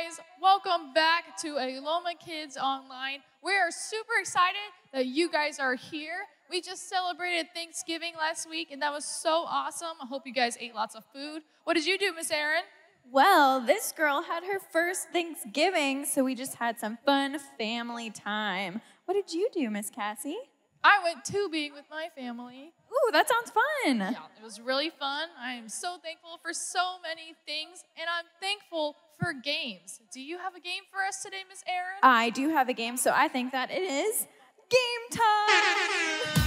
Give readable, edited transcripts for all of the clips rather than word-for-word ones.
guys, welcome back to Aloma Kids Online. We are super excited that you guys are here. We just celebrated Thanksgiving last week, and that was so awesome. I hope you guys ate lots of food. What did you do, Miss Erin? Well, this girl had her first Thanksgiving, so we just had some fun family time. What did you do, Miss Cassie? I went tubing with my family. Ooh, that sounds fun. Yeah, it was really fun. I am so thankful for so many things, and I'm thankful for games. Do you have a game for us today, Miss Erin? I do have a game, so I think that it is game time.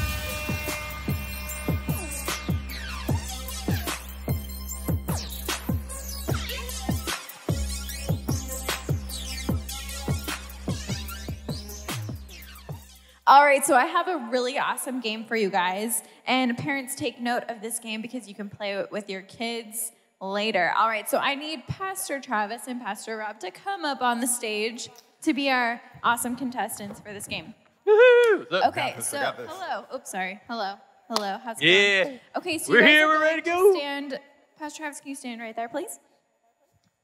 All right, so I have a really awesome game for you guys, and parents, take note of this game because you can play it with your kids later. All right, so I need Pastor Travis and Pastor Rob to come up on the stage to be our awesome contestants for this game. Woohoo! Okay, so hello. Oops, sorry. Hello. How's it going? Okay, so we're you guys here. are We're ready to going go. Stand, Pastor Travis, can you stand right there, please?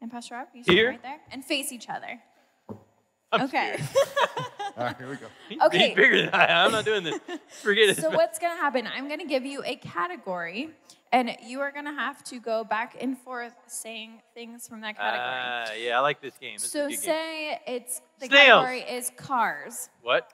And Pastor Rob, can you stand Here? right there and face each other? I'm Okay. All right, here we go. Okay. He's bigger than I am. I'm not doing this. Forget it. So what's going to happen, I'm going to give you a category, and you are going to have to go back and forth saying things from that category. Yeah, I like this game. This So is a good game. say the Snails. category is cars. What?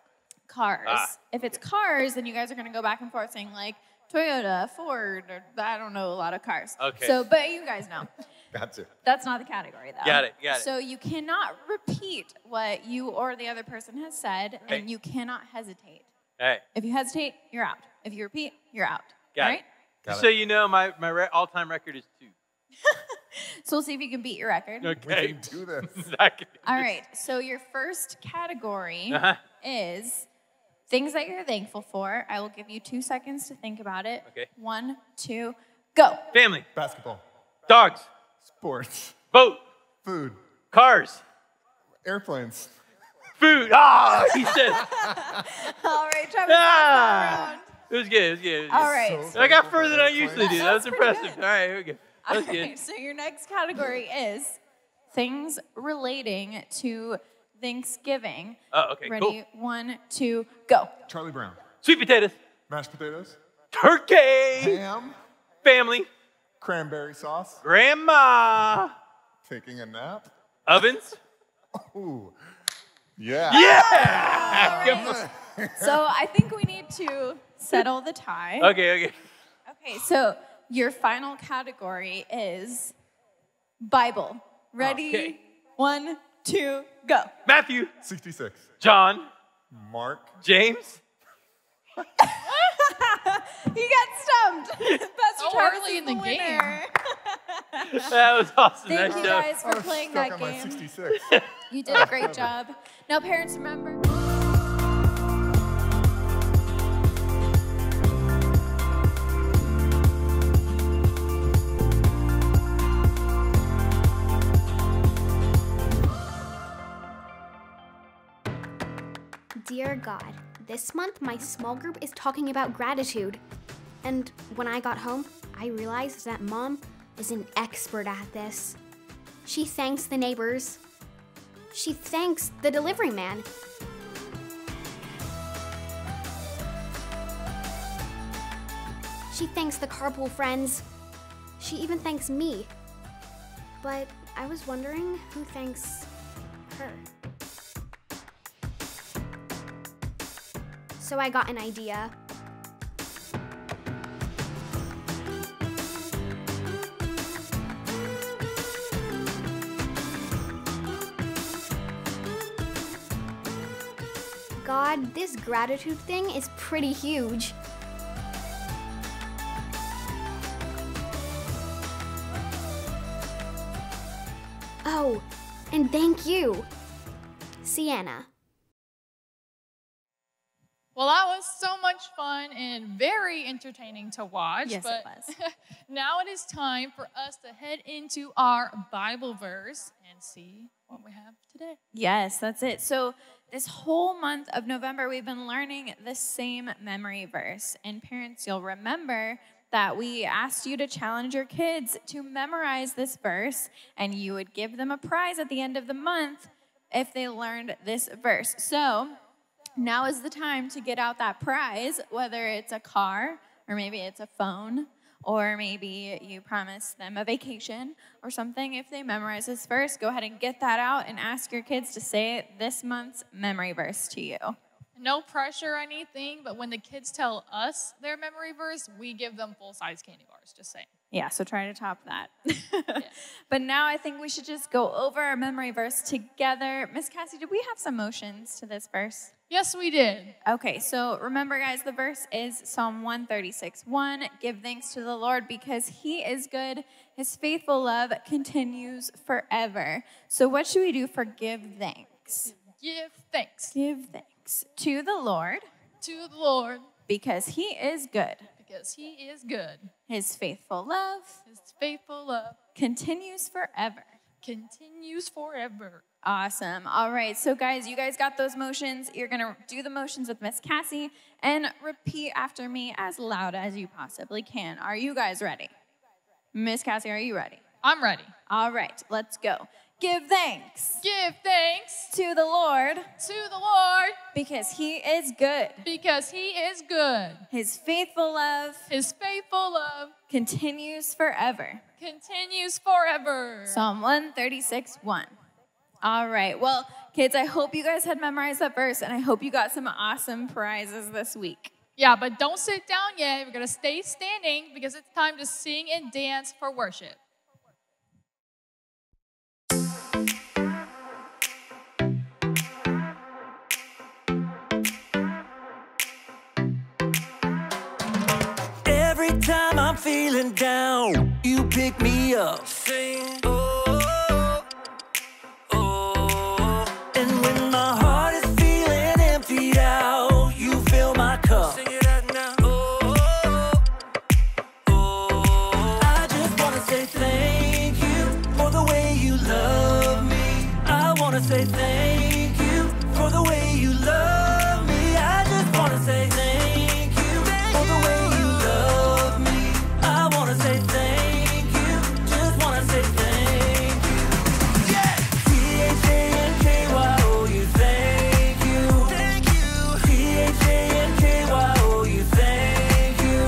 Cars. Ah. If it's cars, then you guys are going to go back and forth saying like Toyota, Ford, or I don't know, a lot of cars. Okay. So, but you guys know. Gotcha. That's not the category, though. Got it. So you cannot repeat what you or the other person has said, Okay. and you cannot hesitate. All right. If you hesitate, you're out. If you repeat, you're out. Got All it. right? Just so you know, my all-time record is 2. So we'll see if you can beat your record. We Okay. can do this. Exactly. All right. So your first category Uh-huh. is things that you're thankful for. I will give you 2 seconds to think about it. Okay. 1, 2, go. Family. Basketball, Dogs. sports, Boat. food, Cars. airplanes. Food. Ah, he said. All right, Travis. Ah. It was good. It was good. All right. So I got thankful for further than I airplanes. usually do. That was That's pretty impressive. good. All right, here we go. That was All good. right, so your next category is things relating to Thanksgiving. Oh, okay, Ready? cool. 1, 2, go. Charlie Brown, Sweet potatoes. mashed potatoes, Turkey. ham, Family. cranberry sauce, Grandma. taking a nap. Ovens. Ooh, yeah. Yeah. Come on. So I think we need to settle the tie. Okay. Okay, so your final category is Bible. Ready? Okay. 1, 2, go. Matthew. 66. John. Mark. James. You got stumped. Pastor So Travis early is in the game. winner. That was awesome. Thank Nice you job. guys I for was playing stuck that on my game. 66. You did a great job. Now, parents, remember. Dear God, this month my small group is talking about gratitude. And when I got home, I realized that Mom is an expert at this. She thanks the neighbors. She thanks the delivery man. She thanks the carpool friends. She even thanks me. But I was wondering who thanks her. So I got an idea. God, this gratitude thing is pretty huge. Oh, and thank you, Sienna. Well, that was so much fun and very entertaining to watch. Yes, but it was. Now it is time for us to head into our Bible verse and see what we have today. Yes, that's it. So this whole month of November, we've been learning the same memory verse. And parents, you'll remember that we asked you to challenge your kids to memorize this verse, and you would give them a prize at the end of the month if they learned this verse. So now is the time to get out that prize, whether it's a car or maybe it's a phone, or maybe you promised them a vacation or something. If they memorize this verse, go ahead and get that out and ask your kids to say this month's memory verse to you. No pressure or anything, but when the kids tell us their memory verse, we give them full-size candy bars, just saying. Yeah, so try to top that. Yeah. But now I think we should just go over our memory verse together. Miss Cassie, did we have some motions to this verse? Yes, we did. Okay, so remember, guys, the verse is Psalm 136:1. Give thanks to the Lord because he is good. His faithful love continues forever. So what should we do for give thanks? Give thanks Give thanks to the Lord to the Lord because he is good. because he is good. His faithful love His faithful love continues forever. continues forever. Awesome. All right. So, guys, you guys got those motions. You're going to do the motions with Miss Cassie and repeat after me as loud as you possibly can. Are you guys ready? Miss Cassie, are you ready? I'm ready. All right. Let's go. Give thanks Give thanks to the Lord to the Lord because he is good. because he is good. His faithful love His faithful love continues forever. continues forever. Psalm 136:1. All right. Well, kids, I hope you guys had memorized that verse, and I hope you got some awesome prizes this week. Yeah, but don't sit down yet. We're going to stay standing because it's time to sing and dance for worship. Every time I'm feeling down, you pick me up. Sing, oh, oh. And when my heart is feeling emptied out, you fill my cup. Sing it out now. Oh, oh. I just wanna say thank you for the way you love me. I wanna say thank you for the way you love me. I just wanna say thank you for the way you love me. I wanna say thank you, just wanna say thank you. Yeah! T-H-A-N-K-Y-O-U, thank you. Thank you. T-H-A-N-K-Y-O-U, thank you.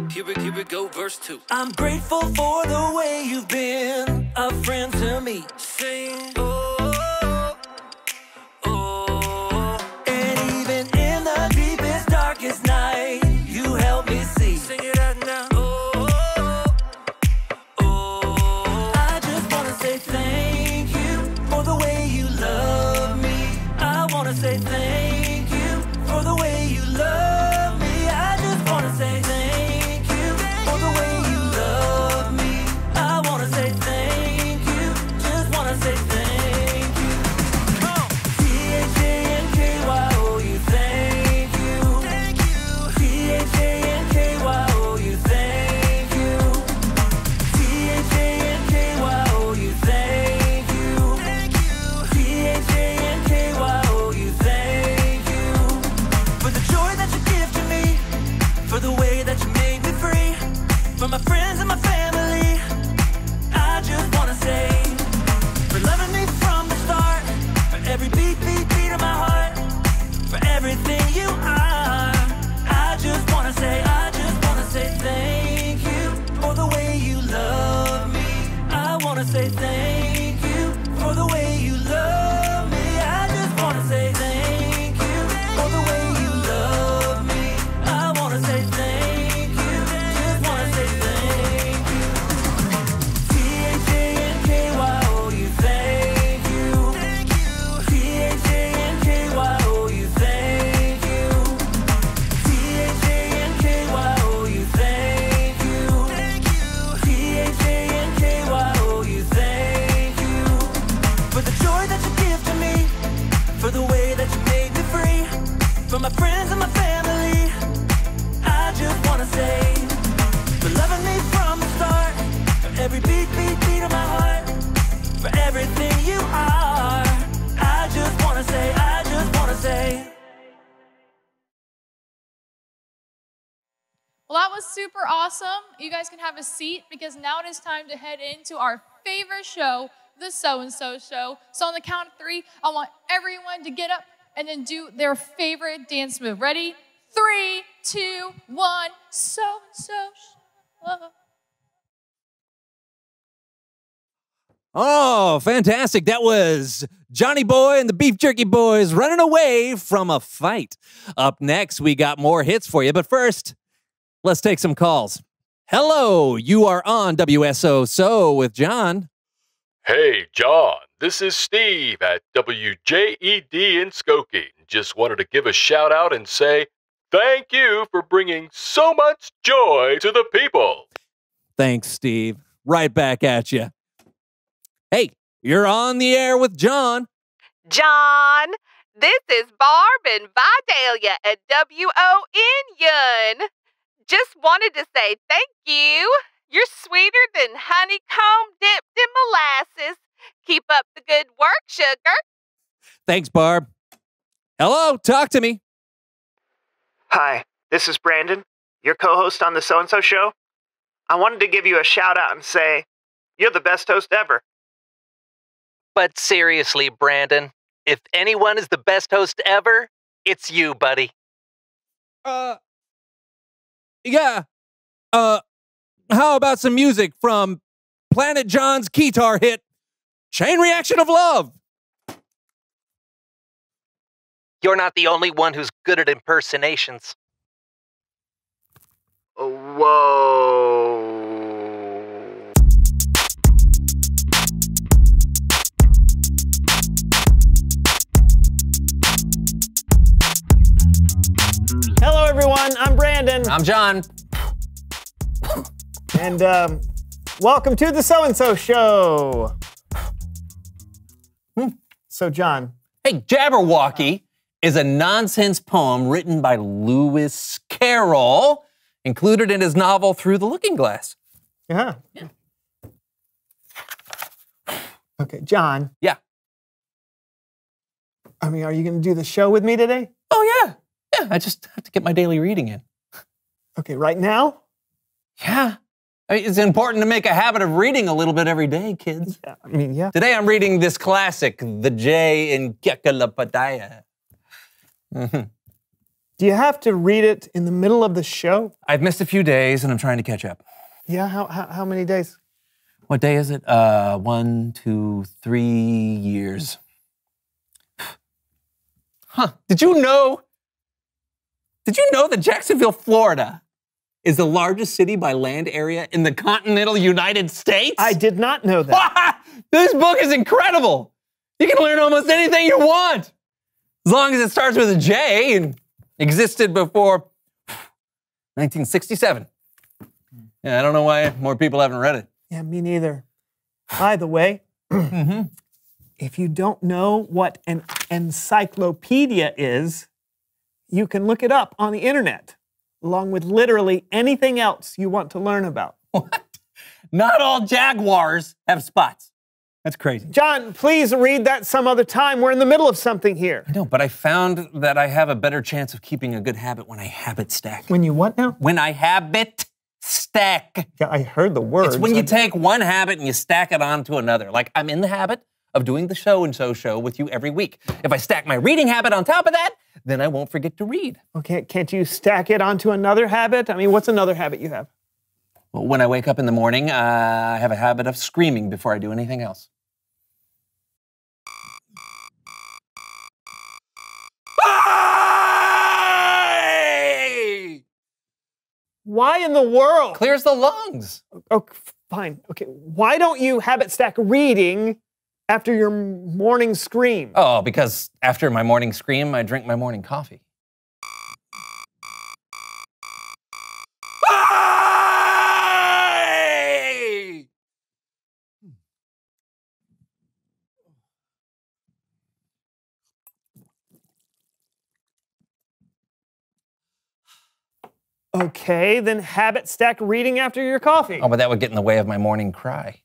Here we go, verse 2. I'm grateful for the way you've been a friend to me. Sing, oh, oh. And even in the deepest, darkest night, you help me see. Sing it out now. Oh, oh. I just wanna say thank you for the way you love me. I wanna say thank you for the way you love me. I just wanna say thank you for the way you love me. I wanna say thank you, just wanna say thank you. Come on. T-H-A-N-K-Y-O-U, thank you. Thank you. T-H-A-N-K-Y-O-U, thank you. T-H-A-N-K-Y-O-U, thank you. Thank you. T-H-A-N-K-Y-O-U, thank you. For the joy that you give to me, for the way that you made me free, for my friends and my family, I just wanna say, for loving me from the start, for every beat of my heart, for everything you are. I just wanna say thank you for the way you love me. I wanna say thank you for the way you love me. I just wanna say thank you for the way you love me. I wanna say thank you, just wanna say thank you. T-H-A-N-K-Y-O-U, thank you. Thank you. T-H-A-N-K-Y-O-U, thank you. T-H-A-N-K-Y-O-U, thank you. Thank you. T-H-A-N-K-Y-O-U, thank you. For the joy that you give to me, for the way that you made me free, for my friends and my family, I just wanna say, for loving me from the start, for every beat of my heart, for everything you are. I just wanna say Well, that was super awesome. You guys can have a seat because now it is time to head into our favorite show, the So-and-So Show. So on the count of 3, I want everyone to get up and then do their favorite dance move. Ready? 3, 2, 1, So-and-So Show. Oh, fantastic. That was Johnny Boy and the Beef Jerky Boys running away from a fight. Up next, we got more hits for you. But first, let's take some calls. Hello, you are on WSO with John. Hey, John, this is Steve at WJED in Skokie. Just wanted to give a shout out and say thank you for bringing so much joy to the people. Thanks, Steve. Right back at you. Hey, you're on the air with John. John, this is Barb and Vidalia at WON. Just wanted to say thank you. You're sweeter than honeycomb dipped in molasses. Keep up the good work, sugar. Thanks, Barb. Hello, talk to me. Hi, this is Brandon, your co-host on the So-and-So Show. I wanted to give you a shout out and say, you're the best host ever. But seriously, Brandon, if anyone is the best host ever, it's you, buddy. Yeah. How about some music from Planet John's guitar hit, Chain Reaction of Love? You're not the only one who's good at impersonations. Whoa. Hello, everyone. I'm Brandon. I'm John. And welcome to the So-and-So Show. So, John. Hey, Jabberwocky is a nonsense poem written by Lewis Carroll, included in his novel Through the Looking Glass. Yeah. Okay, John. Yeah. I mean, are you going to do the show with me today? Oh, yeah. Yeah, I just have to get my daily reading in. Okay, right now? Yeah. I mean, it's important to make a habit of reading a little bit every day, kids. Yeah, I mean, yeah. Today I'm reading this classic, The Jay in Kekalapadaya. Do you have to read it in the middle of the show? I've missed a few days and I'm trying to catch up. Yeah, how many days? What day is it? 1, 2, 3 years. Huh. Did you know that Jacksonville, Florida is the largest city by land area in the continental United States? I did not know that. This book is incredible. You can learn almost anything you want, as long as it starts with a J and existed before 1967. Yeah, I don't know why more people haven't read it. Yeah, me neither. By the way, if you don't know what an encyclopedia is, you can look it up on the internet, along with literally anything else you want to learn about. What? Not all jaguars have spots. That's crazy. John, please read that some other time. We're in the middle of something here. I know, but I found that I have a better chance of keeping a good habit when I habit stack. When you what now? When I habit stack. Yeah, I heard the words. It's when you take one habit and you stack it onto another. Like, I'm in the habit of doing the So-and-So Show with you every week. If I stack my reading habit on top of that, then I won't forget to read. Okay, can't you stack it onto another habit? I mean, what's another habit you have? Well, when I wake up in the morning, I have a habit of screaming before I do anything else. Why in the world? Clears the lungs. Oh, fine. Okay, why don't you habit stack reading after your morning scream? Oh, because after my morning scream, I drink my morning coffee. Okay, then habit stack reading after your coffee. Oh, but that would get in the way of my morning cry.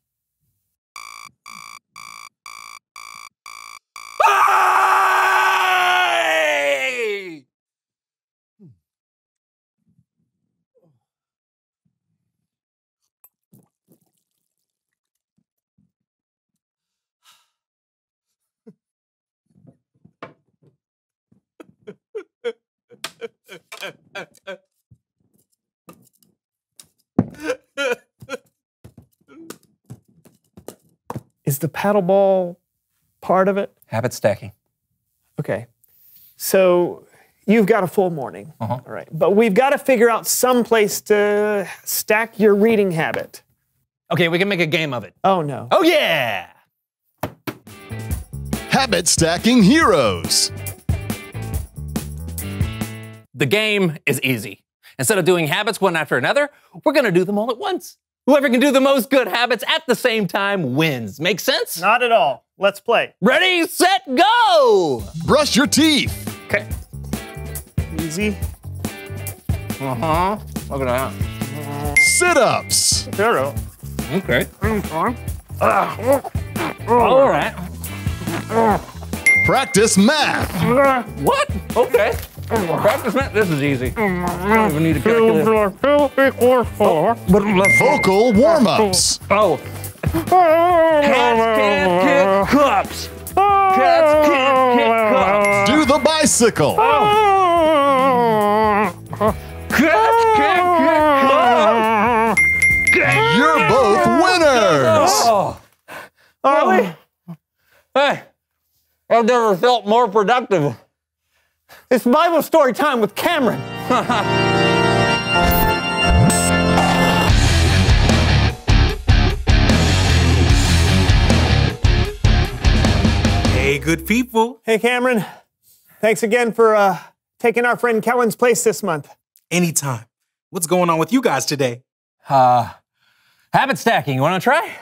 Is the paddleball part of it? Habit stacking. Okay. So you've got a full morning. All right. But we've got to figure out some place to stack your reading habit. Okay, we can make a game of it. Oh, no. Oh, yeah! Habit Stacking Heroes. The game is easy. Instead of doing habits one after another, we're going to do them all at once. Whoever can do the most good habits at the same time wins. Make sense? Not at all. Let's play. Ready, set, go! Brush your teeth. Okay. Easy. Uh-huh. Look at that. Sit-ups. Zero. Okay. All right. Practice math. What? Okay. Practice math. This is easy. I don't even need a calculator. 2 = 4. Vocal warm-ups. Oh. Cats can't kick cups. Cats can't kick cups. Do the bicycle. Cats can't kick cups. You're both winners. Oh. Are we? Hey, I've never felt more productive. It's Bible story time with Cameron. Hey, good people. Hey, Cameron. Thanks again for taking our friend Kellen's place this month. Anytime. What's going on with you guys today? Habit stacking. You want to try?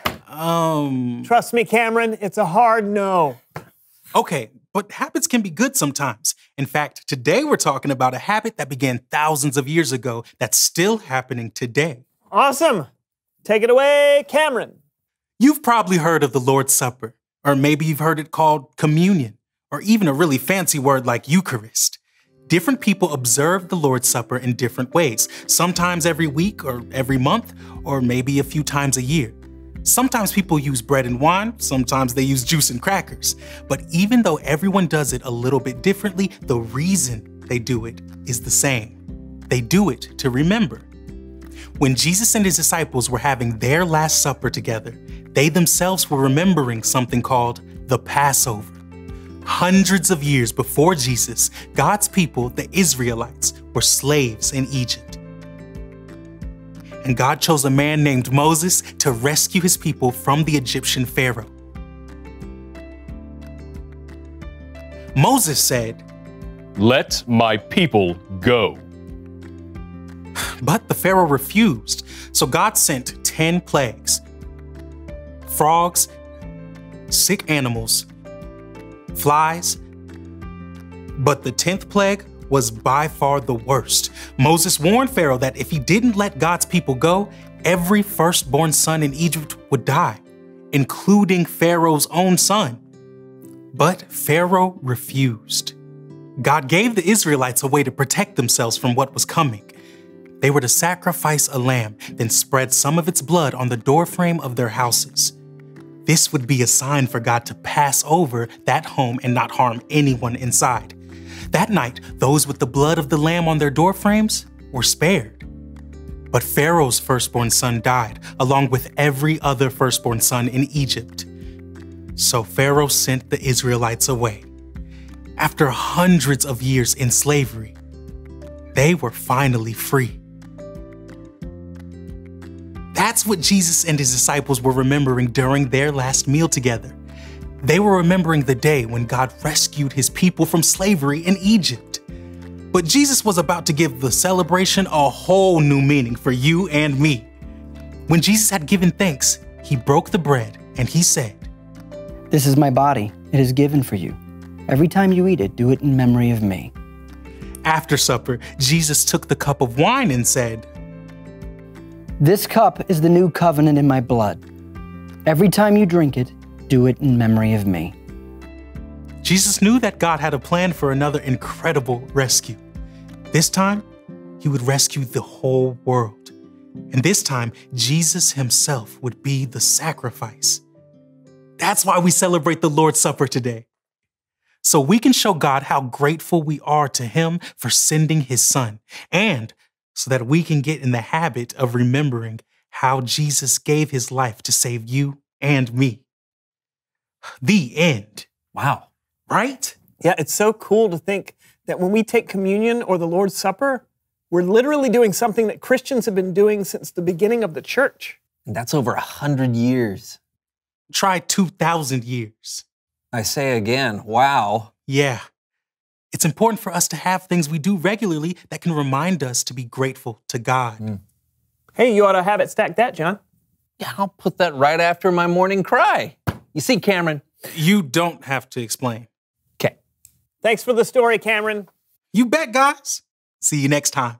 Trust me, Cameron, it's a hard no. Okay, but habits can be good sometimes. In fact, today we're talking about a habit that began thousands of years ago that's still happening today. Awesome. Take it away, Cameron. You've probably heard of the Lord's Supper, or maybe you've heard it called communion, or even a really fancy word like Eucharist. Different people observe the Lord's Supper in different ways, sometimes every week or every month, or maybe a few times a year. Sometimes people use bread and wine, sometimes they use juice and crackers. But even though everyone does it a little bit differently, the reason they do it is the same. They do it to remember. When Jesus and his disciples were having their Last Supper together, they themselves were remembering something called the Passover. Hundreds of years before Jesus, God's people, the Israelites, were slaves in Egypt. And God chose a man named Moses to rescue his people from the Egyptian Pharaoh. Moses said, "Let my people go." But the Pharaoh refused, so God sent 10 plagues: frogs, sick animals, flies. But the 10th plague was by far the worst. Moses warned Pharaoh that if he didn't let God's people go, every firstborn son in Egypt would die, including Pharaoh's own son. But Pharaoh refused. God gave the Israelites a way to protect themselves from what was coming. They were to sacrifice a lamb, then spread some of its blood on the doorframe of their houses. This would be a sign for God to pass over that home and not harm anyone inside. That night, those with the blood of the lamb on their doorframes were spared. But Pharaoh's firstborn son died, along with every other firstborn son in Egypt. So Pharaoh sent the Israelites away. After hundreds of years in slavery, they were finally free. That's what Jesus and his disciples were remembering during their last meal together. They were remembering the day when God rescued his people from slavery in Egypt. But Jesus was about to give the celebration a whole new meaning for you and me. When Jesus had given thanks, he broke the bread and he said, "This is my body. It is given for you. Every time you eat it, do it in memory of me." After supper, Jesus took the cup of wine and said, "This cup is the new covenant in my blood. Every time you drink it, do it in memory of me." Jesus knew that God had a plan for another incredible rescue. This time, he would rescue the whole world. And this time, Jesus himself would be the sacrifice. That's why we celebrate the Lord's Supper today. so we can show God how grateful we are to him for sending his son, and so that we can get in the habit of remembering how Jesus gave his life to save you and me. The end. Wow. Right? Yeah, it's so cool to think that when we take communion or the Lord's Supper, we're literally doing something that Christians have been doing since the beginning of the church. And that's over 100 years. Try 2,000 years. I say again, wow. Yeah. It's important for us to have things we do regularly that can remind us to be grateful to God. Hey, you ought to habit stack that, John. Yeah, I'll put that right after my morning cry. You see, Cameron? You don't have to explain. Okay. Thanks for the story, Cameron. You bet, guys. See you next time.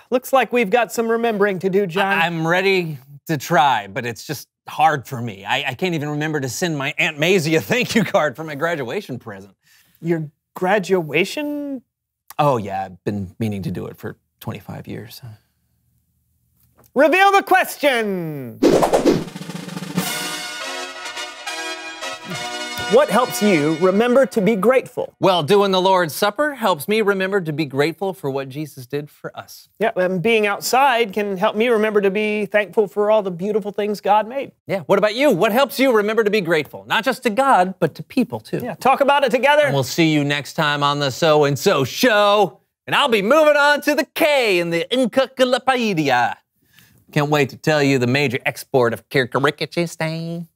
Looks like we've got some remembering to do, John. I'm ready to try, but it's just hard for me. I can't even remember to send my Aunt Maisie a thank you card for my graduation present. Your graduation? Oh, yeah, I've been meaning to do it for 25 years. Reveal the question! What helps you remember to be grateful? Well, doing the Lord's Supper helps me remember to be grateful for what Jesus did for us. Yeah, and being outside can help me remember to be thankful for all the beautiful things God made. Yeah, what about you? What helps you remember to be grateful? Not just to God, but to people too. Yeah, talk about it together. And we'll see you next time on the So-and-So Show. And I'll be moving on to the K in the Encyclopedia. Can't wait to tell you the major export of Kirkarikichistain.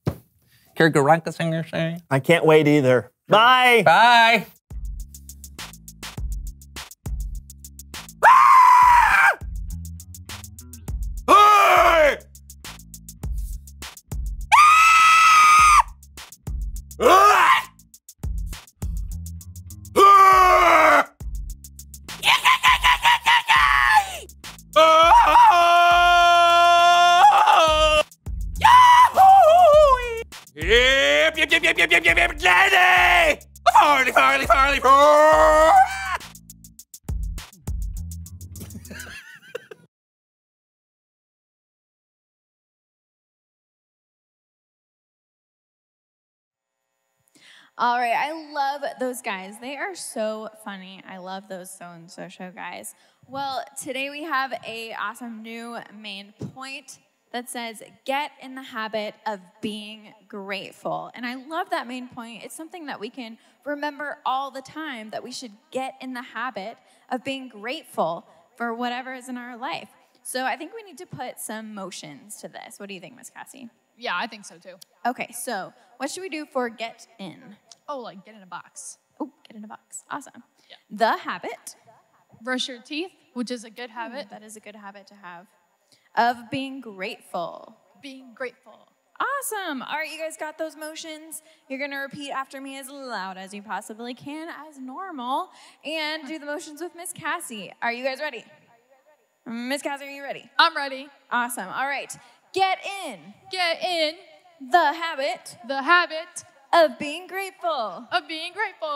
I can't wait either. Bye. Bye. Hey! Yep, Jenny! Farley! All right, I love those guys. They are so funny. I love those So-and-So Show guys. Well, today we have a awesome new main point that says, get in the habit of being grateful. And I love that main point. It's something that we can remember all the time, that we should get in the habit of being grateful for whatever is in our life. So I think we need to put some motions to this. What do you think, Miss Cassie? Yeah, I think so too. Okay, so what should we do for get in? Oh, like get in a box. Oh, get in a box. Awesome. Yeah. The habit. Brush your teeth, which is a good habit. That is a good habit to have. Of being grateful. Being grateful. Awesome. All right, you guys got those motions. You're going to repeat after me as loud as you possibly can, as normal, and do the motions with Miss Cassie. Are you guys ready? Miss Cassie, are you ready? I'm ready. Awesome. All right. Get in. Get in. The habit. The habit. Of being grateful. Of being grateful.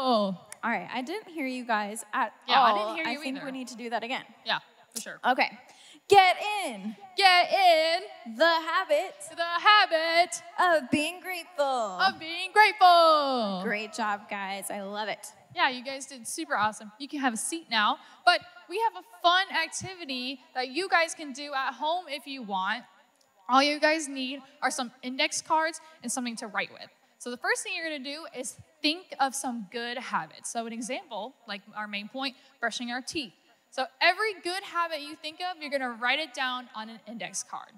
All right, I didn't hear you guys at all. Yeah, I didn't hear you I think either. we need to do that again. Yeah, for sure. Okay. Get in. Get in. The habit. The habit. Of being grateful. Of being grateful. Great job, guys. I love it. Yeah, you guys did super awesome. You can have a seat now, but we have a fun activity that you guys can do at home if you want. All you guys need are some index cards and something to write with. So the first thing you're going to do is think of some good habits. So an example, like our main point, brushing our teeth. So every good habit you think of, you're going to write it down on an index card.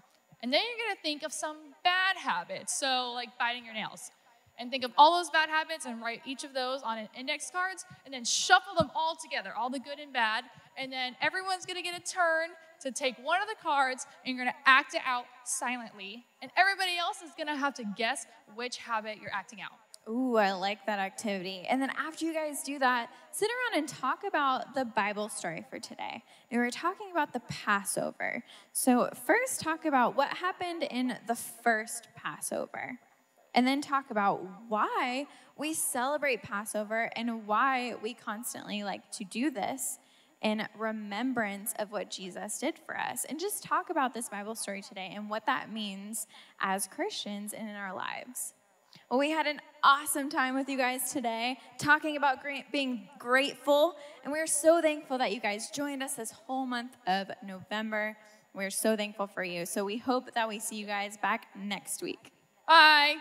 And then you're going to think of some bad habits, so like biting your nails. And think of all those bad habits and write each of those on an index cards, and then shuffle them all together, all the good and bad. And then everyone's going to get a turn to take one of the cards, and you're going to act it out silently. And everybody else is going to have to guess which habit you're acting out. Ooh, I like that activity. And then after you guys do that, sit around and talk about the Bible story for today. And we're talking about the Passover. So first talk about what happened in the first Passover. And then talk about why we celebrate Passover and why we constantly like to do this in remembrance of what Jesus did for us. And just talk about this Bible story today and what that means as Christians and in our lives. Well, we had an awesome time with you guys today, talking about being grateful. And we're so thankful that you guys joined us this whole month of November. We're so thankful for you. So we hope that we see you guys back next week. Bye.